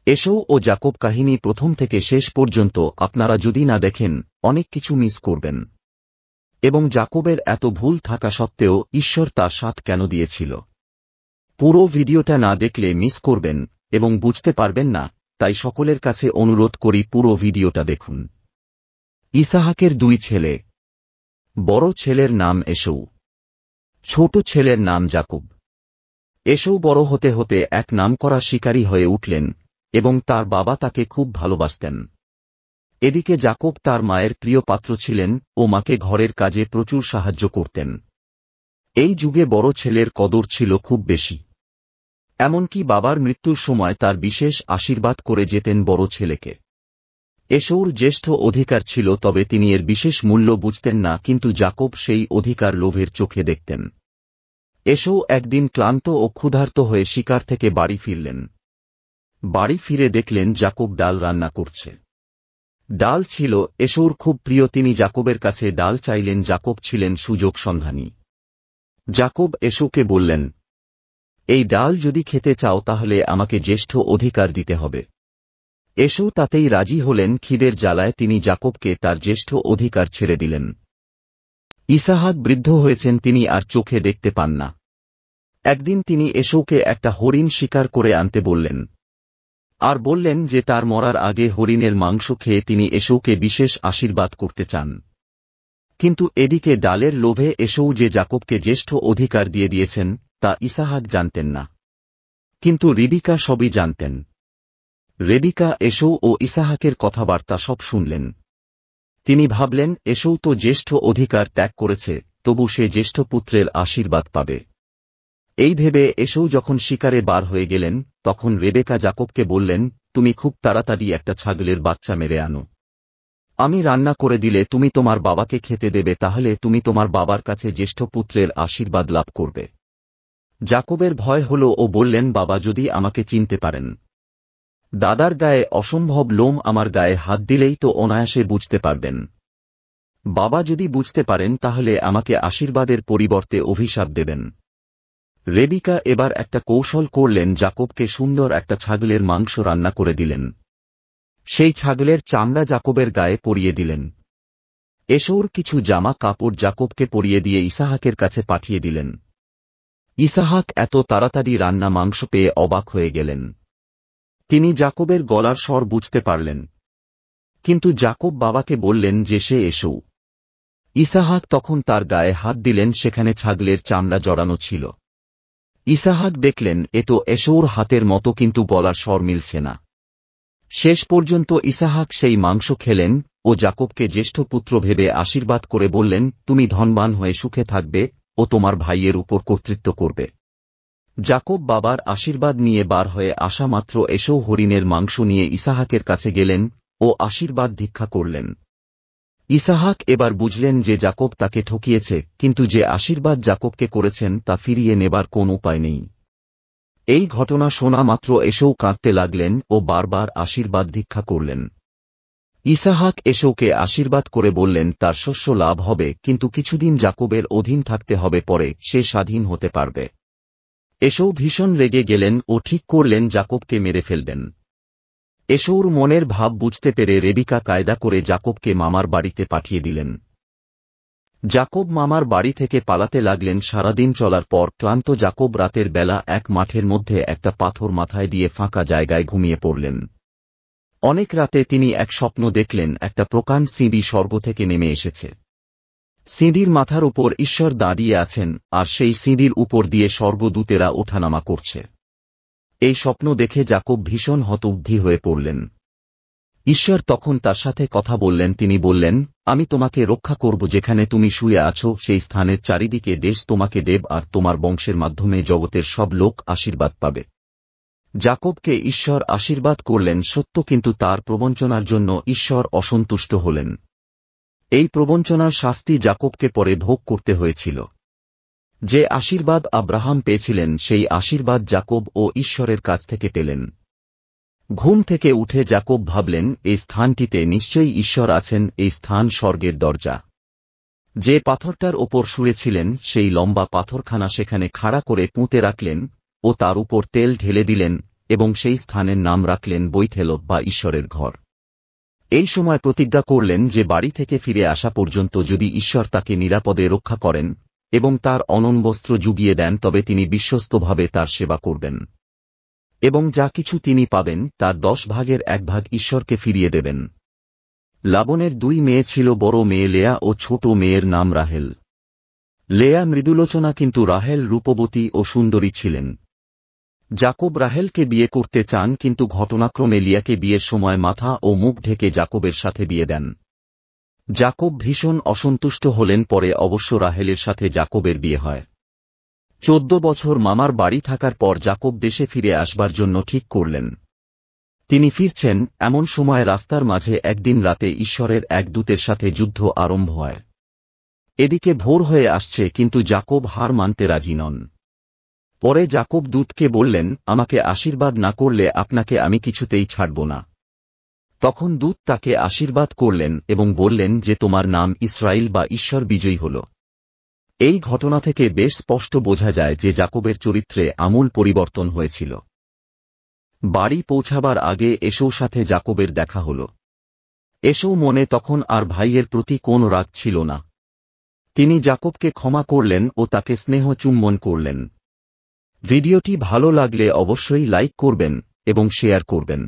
এসৌ ও জাকব কাহিনী প্রথম থেকে শেষ পর্যন্ত আপনারা যদি না দেখেন অনেক কিছু মিস করবেন। এবং জাকবের এত ভুল থাকা সত্ত্বেও ঈশ্বর তার সাথ কেন দিয়েছিল, পুরো ভিডিওটা না দেখলে মিস করবেন এবং বুঝতে পারবেন না। তাই সকলের কাছে অনুরোধ করি পুরো ভিডিওটা দেখুন। ইসাহাকের দুই ছেলে। বড় ছেলের নাম এসৌ, ছোট ছেলের নাম জাকব। এসৌ বড় হতে হতে এক নামকরা শিকারী হয়ে উঠলেন এবং তার বাবা তাকে খুব ভালোবাসতেন। এদিকে জাকব তার মায়ের প্রিয় পাত্র ছিলেন ও মাকে ঘরের কাজে প্রচুর সাহায্য করতেন। এই যুগে বড় ছেলের কদর ছিল খুব বেশি। এমনকি বাবার মৃত্যুর সময় তার বিশেষ আশীর্বাদ করে যেতেন বড় ছেলেকে। এসৌর জ্যেষ্ঠ অধিকার ছিল, তবে তিনি এর বিশেষ মূল্য বুঝতেন না, কিন্তু জাকব সেই অধিকার লোভের চোখে দেখতেন। এসৌ একদিন ক্লান্ত ও ক্ষুধার্ত হয়ে শিকার থেকে বাড়ি ফিরলেন। বাড়ি ফিরে দেখলেন জাকব ডাল রান্না করছে। ডাল ছিল এসৌর খুব প্রিয়। তিনি জাকবের কাছে ডাল চাইলেন। জাকব ছিলেন সুযোগ সন্ধানী। জাকব এসৌকে বললেন, এই ডাল যদি খেতে চাও তাহলে আমাকে জ্যেষ্ঠ অধিকার দিতে হবে। এসৌ তাতেই রাজি হলেন। খিদের জ্বালায় তিনি জাকবকে তার জ্যেষ্ঠ অধিকার ছেড়ে দিলেন। ইসাহাক বৃদ্ধ হয়েছেন, তিনি আর চোখে দেখতে পান না। একদিন তিনি এসৌকে একটা হরিণ শিকার করে আনতে বললেন, আর বললেন যে তার মরার আগে হরিণের মাংস খেয়ে তিনি এসৌকে বিশেষ আশীর্বাদ করতে চান। কিন্তু এদিকে ডালের লোভে এসৌ যে জাকবকে জ্যেষ্ঠ অধিকার দিয়ে দিয়েছেন তা ইসাহাক জানতেন না, কিন্তু রিবিকা সবই জানতেন। রেবিকা এসৌ ও ইসাহাকের কথাবার্তা সব শুনলেন। তিনি ভাবলেন, এসৌ তো জ্যেষ্ঠ অধিকার ত্যাগ করেছে, তবু সে জ্যেষ্ঠ পুত্রের আশীর্বাদ পাবে। এই ভেবে এসৌ যখন শিকারে বার হয়ে গেলেন, তখন রেবেকা জাকবকে বললেন, তুমি খুব তাড়াতাড়ি একটা ছাগলের বাচ্চা মেরে আনো। আমি রান্না করে দিলে তুমি তোমার বাবাকে খেতে দেবে, তাহলে তুমি তোমার বাবার কাছে জ্যেষ্ঠ পুত্রের আশীর্বাদ লাভ করবে। জাকবের ভয় হল ও বললেন, বাবা যদি আমাকে চিনতে পারেন। দাদার গায়ে অসম্ভব লোম, আমার গায়ে হাত দিলেই তো অনায়াসে বুঝতে পারবেন। বাবা যদি বুঝতে পারেন তাহলে আমাকে আশীর্বাদের পরিবর্তে অভিশাপ দেবেন। রেবিকা এবার একটা কৌশল করলেন। জাকবকে সুন্দর একটা ছাগলের মাংস রান্না করে দিলেন। সেই ছাগলের চামড়া জাকবের গায়ে পরিয়ে দিলেন। এসৌর কিছু জামা কাপড় জাকবকে পরিয়ে দিয়ে ইসাহাকের কাছে পাঠিয়ে দিলেন। ইসাহাক এত তাড়াতাড়ি রান্না মাংস পেয়ে অবাক হয়ে গেলেন। তিনি জাকবের গলার স্বর বুঝতে পারলেন, কিন্তু জাকব বাবাকে বললেন যে সে এসৌ। ইসাহাক তখন তার গায়ে হাত দিলেন, সেখানে ছাগলের চামড়া জড়ানো ছিল। ইসাহাক দেখলেন এ তো এসৌর হাতের মতো, কিন্তু গলার স্বর মিলছে না। শেষ পর্যন্ত ইসাহাক সেই মাংস খেলেন ও জাকবকে জ্যেষ্ঠ পুত্র ভেবে আশীর্বাদ করে বললেন, তুমি ধনবান হয়ে সুখে থাকবে ও তোমার ভাইয়ের উপর কর্তৃত্ব করবে। জাকব বাবার আশীর্বাদ নিয়ে বার হয়ে আসা মাত্র এসৌ হরিণের মাংস নিয়ে ইসাহাকের কাছে গেলেন ও আশীর্বাদ ভিক্ষা করলেন। ইসাহাক এবার বুঝলেন যে জাকব তাকে ঠকিয়েছে, কিন্তু যে আশীর্বাদ জাকবকে করেছেন তা ফিরিয়ে নেবার কোন উপায় নেই। এই ঘটনা শোনা মাত্র এসৌ কাঁদতে লাগলেন ও বারবার আশীর্বাদ ভিক্ষা করলেন। ইসাহাক এসৌকে আশীর্বাদ করে বললেন তার শস্য লাভ হবে, কিন্তু কিছুদিন জাকবের অধীন থাকতে হবে, পরে সে স্বাধীন হতে পারবে। এসৌ ভীষণ রেগে গেলেন ও ঠিক করলেন জাকবকে মেরে ফেলবেন। এসৌর মনের ভাব বুঝতে পেরে রেবিকা কায়দা করে জাকবকে মামার বাড়িতে পাঠিয়ে দিলেন। জাকব মামার বাড়ি থেকে পালাতে লাগলেন। সারাদিন চলার পর ক্লান্ত জাকব রাতের বেলা এক মাঠের মধ্যে একটা পাথর মাথায় দিয়ে ফাঁকা জায়গায় ঘুমিয়ে পড়লেন। অনেক রাতে তিনি এক স্বপ্ন দেখলেন, একটা প্রকাণ্ড সিঁড়ি স্বর্গ থেকে নেমে এসেছে। সিঁড়ির মাথার উপর ঈশ্বর দাঁড়িয়ে আছেন, আর সেই সিঁড়ির উপর দিয়ে স্বর্গদূতেরা ওঠানামা করছে। এই স্বপ্ন দেখে জাকব ভীষণ হতবুদ্ধি হয়ে পড়লেন। ঈশ্বর তখন তার সাথে কথা বললেন। তিনি বললেন, আমি তোমাকে রক্ষা করব, যেখানে তুমি শুয়ে আছো সেই স্থানের চারিদিকে দেশ তোমাকে দেব, আর তোমার বংশের মাধ্যমে জগতের সব লোক আশীর্বাদ পাবে। জাকবকে ঈশ্বর আশীর্বাদ করলেন সত্য, কিন্তু তার প্রবঞ্চনার জন্য ঈশ্বর অসন্তুষ্ট হলেন। এই প্রবঞ্চনার শাস্তি জাকবকে পরে ভোগ করতে হয়েছিল। যে আশীর্বাদ আব্রাহাম পেয়েছিলেন সেই আশীর্বাদ জাকব ও ঈশ্বরের কাছ থেকে পেলেন। ঘুম থেকে উঠে জাকব ভাবলেন, এই স্থানটিতে নিশ্চয়ই ঈশ্বর আছেন, এই স্থান স্বর্গের দরজা। যে পাথরটার ওপর শুয়েছিলেন সেই লম্বা পাথরখানা সেখানে খাড়া করে পুঁতে রাখলেন ও তার উপর তেল ঢেলে দিলেন এবং সেই স্থানের নাম রাখলেন বৈথেল বা ঈশ্বরের ঘর। এই সময় প্রতিজ্ঞা করলেন যে বাড়ি থেকে ফিরে আসা পর্যন্ত যদি ঈশ্বর তাকে নিরাপদে রক্ষা করেন এবং তার অনন্বস্ত্র জুগিয়ে দেন তবে তিনি বিশ্বস্তভাবে তার সেবা করবেন এবং যা কিছু তিনি পাবেন তার 10 ভাগের 1 ভাগ ঈশ্বরকে ফিরিয়ে দেবেন। লাবনের 2 মেয়ে ছিল, বড় মেয়ে লেয়া ও ছোট মেয়ের নাম রাহেল। লেয়া মৃদুলোচনা কিন্তু রাহেল রূপবতী ও সুন্দরী ছিলেন। জাকব রাহেলকে বিয়ে করতে চান কিন্তু ঘটনাক্রমে লিয়াকে বিয়ের সময় মাথা ও মুখ ঢেকে জাকবের সাথে বিয়ে দেন। জাকব ভীষণ অসন্তুষ্ট হলেন। পরে অবশ্য রাহেলের সাথে জাকবের বিয়ে হয়। 14 বছর মামার বাড়ি থাকার পর জাকব দেশে ফিরে আসবার জন্য ঠিক করলেন। তিনি ফিরছেন এমন সময় রাস্তার মাঝে একদিন রাতে ঈশ্বরের এক দূতের সাথে যুদ্ধ আরম্ভ হয়। এদিকে ভোর হয়ে আসছে কিন্তু জাকব হার মানতে রাজি নন। পরে জাকব দূতকে বললেন, আমাকে আশীর্বাদ না করলে আপনাকে আমি কিছুতেই ছাড়ব না। তখন দূত তাকে আশীর্বাদ করলেন এবং বললেন যে তোমার নাম ইসরাইল বা ঈশ্বর বিজয়ী হল। এই ঘটনা থেকে বেশ স্পষ্ট বোঝা যায় যে জাকবের চরিত্রে আমূল পরিবর্তন হয়েছিল। বাড়ি পৌঁছাবার আগে এসোর সাথে জাকবের দেখা হল। এসো মনে তখন আর ভাইয়ের প্রতি কোন রাগ ছিল না। তিনি জাকবকে ক্ষমা করলেন ও তাকে স্নেহ চুম্বন করলেন। ভিডিওটি ভালো লাগলে অবশ্যই লাইক করবেন এবং শেয়ার করবেন।